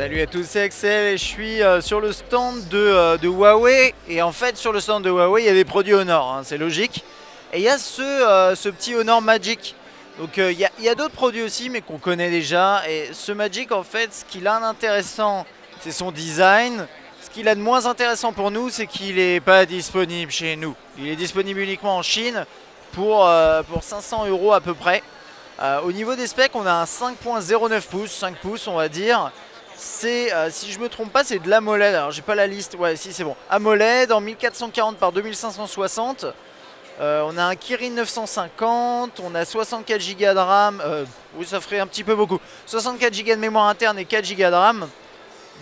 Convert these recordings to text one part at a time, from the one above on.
Salut à tous, c'est Axel et je suis sur le stand de Huawei. Et en fait, sur le stand de Huawei, il y a des produits Honor, hein, c'est logique. Et il y a ce petit Honor Magic. Donc il y a d'autres produits aussi, mais qu'on connaît déjà. Et ce Magic, en fait, ce qu'il a d'intéressant, c'est son design. Ce qu'il a de moins intéressant pour nous, c'est qu'il n'est pas disponible chez nous. Il est disponible uniquement en Chine pour 500 € à peu près. Au niveau des specs, on a un 5.09 pouces, 5 pouces on va dire. C'est, si je me trompe pas, c'est de l'AMOLED. Alors j'ai pas la liste, ouais si c'est bon. AMOLED en 1440 par 2560. On a un Kirin 950, on a 64 Go de RAM. Oui, ça ferait un petit peu beaucoup. 64 Go de mémoire interne et 4 Go de RAM.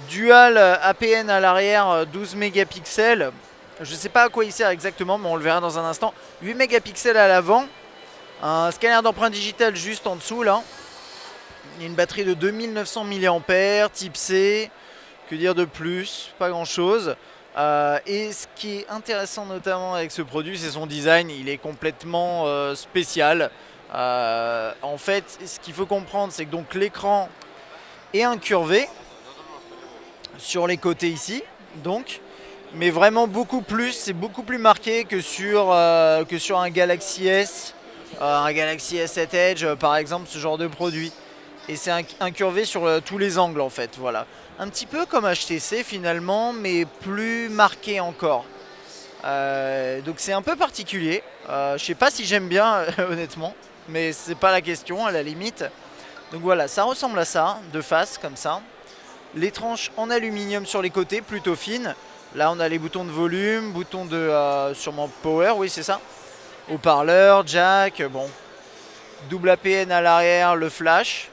Dual APN à l'arrière, 12 mégapixels. Je sais pas à quoi il sert exactement, mais on le verra dans un instant. 8 mégapixels à l'avant. Un scanner d'empreinte digitale juste en dessous là. Il y a une batterie de 2900 mAh, type C. Que dire de plus? Pas grand chose. Et ce qui est intéressant notamment avec ce produit, c'est son design. Il est complètement spécial. En fait, ce qu'il faut comprendre, c'est que donc l'écran est incurvé sur les côtés ici. Donc, mais vraiment beaucoup plus. C'est beaucoup plus marqué que sur un Galaxy S. Un Galaxy S7 Edge par exemple, ce genre de produit. Et c'est incurvé sur tous les angles en fait, voilà. Un petit peu comme HTC finalement, mais plus marqué encore. Donc c'est un peu particulier. Je sais pas si j'aime bien honnêtement, mais c'est pas la question à la limite. Donc voilà, ça ressemble à ça, de face comme ça. Les tranches en aluminium sur les côtés, plutôt fines. Là on a les boutons de volume, boutons de sûrement power, oui c'est ça. Haut-parleur, jack, bon. Double APN à l'arrière, le flash.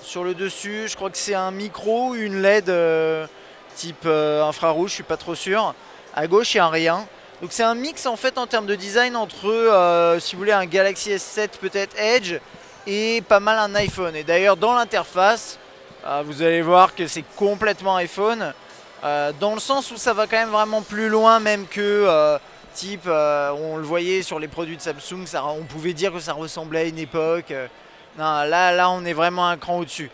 Sur le dessus, je crois que c'est un micro ou une LED type infrarouge, je suis pas trop sûr. À gauche, il n'y a rien. Donc c'est un mix en fait en termes de design entre, si vous voulez, un Galaxy S7 peut-être Edge et pas mal un iPhone. Et d'ailleurs dans l'interface, vous allez voir que c'est complètement iPhone. Dans le sens où ça va quand même vraiment plus loin même que... type, on le voyait sur les produits de Samsung, on pouvait dire que ça ressemblait à une époque. Non, là, on est vraiment un cran au-dessus.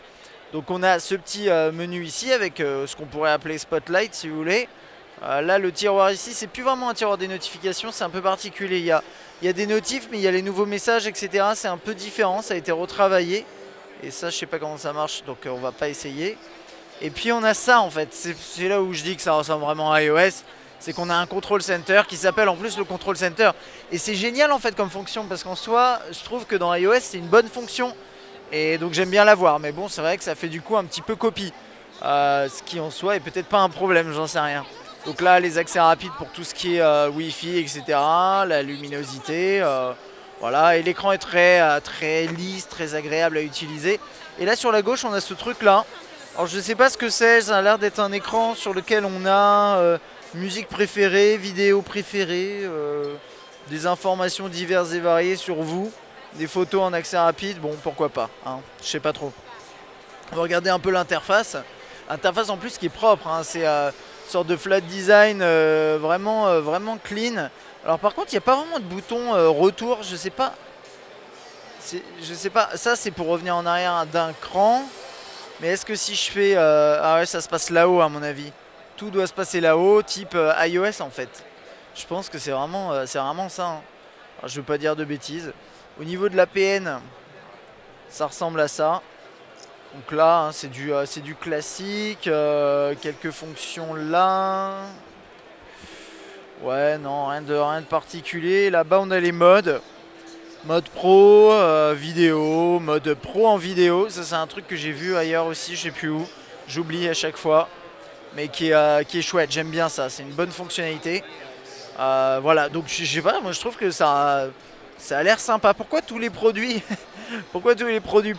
Donc on a ce petit menu ici avec ce qu'on pourrait appeler Spotlight si vous voulez. Là, le tiroir ici, c'est plus vraiment un tiroir des notifications, c'est un peu particulier. Il y a des notifs, mais il y a les nouveaux messages, etc. C'est un peu différent, ça a été retravaillé. Et ça, je sais pas comment ça marche, donc on va pas essayer. Et puis on a ça en fait, c'est là où je dis que ça ressemble vraiment à iOS. C'est qu'on a un control center qui s'appelle en plus le control center. Et c'est génial en fait comme fonction parce qu'en soi, je trouve que dans iOS c'est une bonne fonction. Et donc j'aime bien l'avoir. Mais bon, c'est vrai que ça fait du coup un petit peu copie. Ce qui en soi est peut-être pas un problème, j'en sais rien. Donc là, les accès rapides pour tout ce qui est Wi-Fi, etc. La luminosité. Voilà, et l'écran est très lisse, très agréable à utiliser. Et là sur la gauche, on a ce truc là. Alors je sais pas ce que c'est, ça a l'air d'être un écran sur lequel on a... musique préférée, vidéo préférée, des informations diverses et variées sur vous, des photos en accès rapide, bon pourquoi pas, hein, je sais pas trop. On va regarder un peu l'interface. Interface en plus qui est propre, hein, c'est une sorte de flat design vraiment clean. Alors par contre il n'y a pas vraiment de bouton retour, je sais pas. Ça c'est pour revenir en arrière d'un cran. Mais est-ce que si je fais... ah ouais, ça se passe là-haut à mon avis. Tout doit se passer là-haut, type iOS en fait. Je pense que c'est vraiment ça. Hein. Alors, je veux pas dire de bêtises. Au niveau de l'APN, ça ressemble à ça. Donc là, hein, c'est du classique. Quelques fonctions là. Ouais, non, rien de particulier. Là-bas, on a les modes. Mode pro, vidéo, mode pro en vidéo. Ça, c'est un truc que j'ai vu ailleurs aussi, je sais plus où. J'oublie à chaque fois. Mais qui est chouette, j'aime bien ça, c'est une bonne fonctionnalité. Voilà, donc je sais pas, moi je trouve que ça a l'air sympa. Pourquoi tous les produits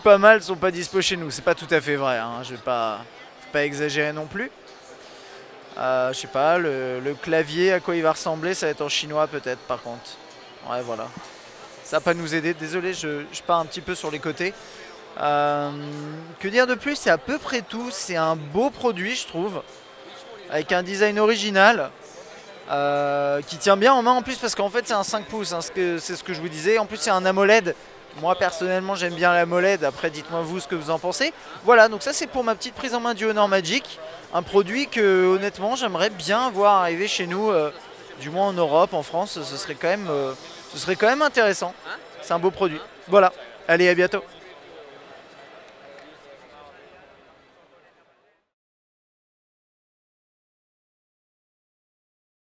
pas mal sont pas dispo chez nous? C'est pas tout à fait vrai, hein. Je vais pas exagérer non plus. Je sais pas, le clavier, à quoi il va ressembler, ça va être en chinois peut-être par contre. Ouais, voilà. Ça va pas nous aider, désolé, je pars un petit peu sur les côtés. Que dire de plus? C'est à peu près tout, c'est un beau produit je trouve. Avec un design original qui tient bien en main en plus parce qu'en fait c'est un 5 pouces, hein, c'est ce que je vous disais. En plus c'est un AMOLED Moi personnellement j'aime bien la MOLED, après dites-moi vous ce que vous en pensez. Voilà, donc ça c'est pour ma petite prise en main du Honor Magic. Un produit que honnêtement j'aimerais bien voir arriver chez nous, du moins en Europe, en France, ce serait quand même intéressant. C'est un beau produit. Voilà, allez à bientôt.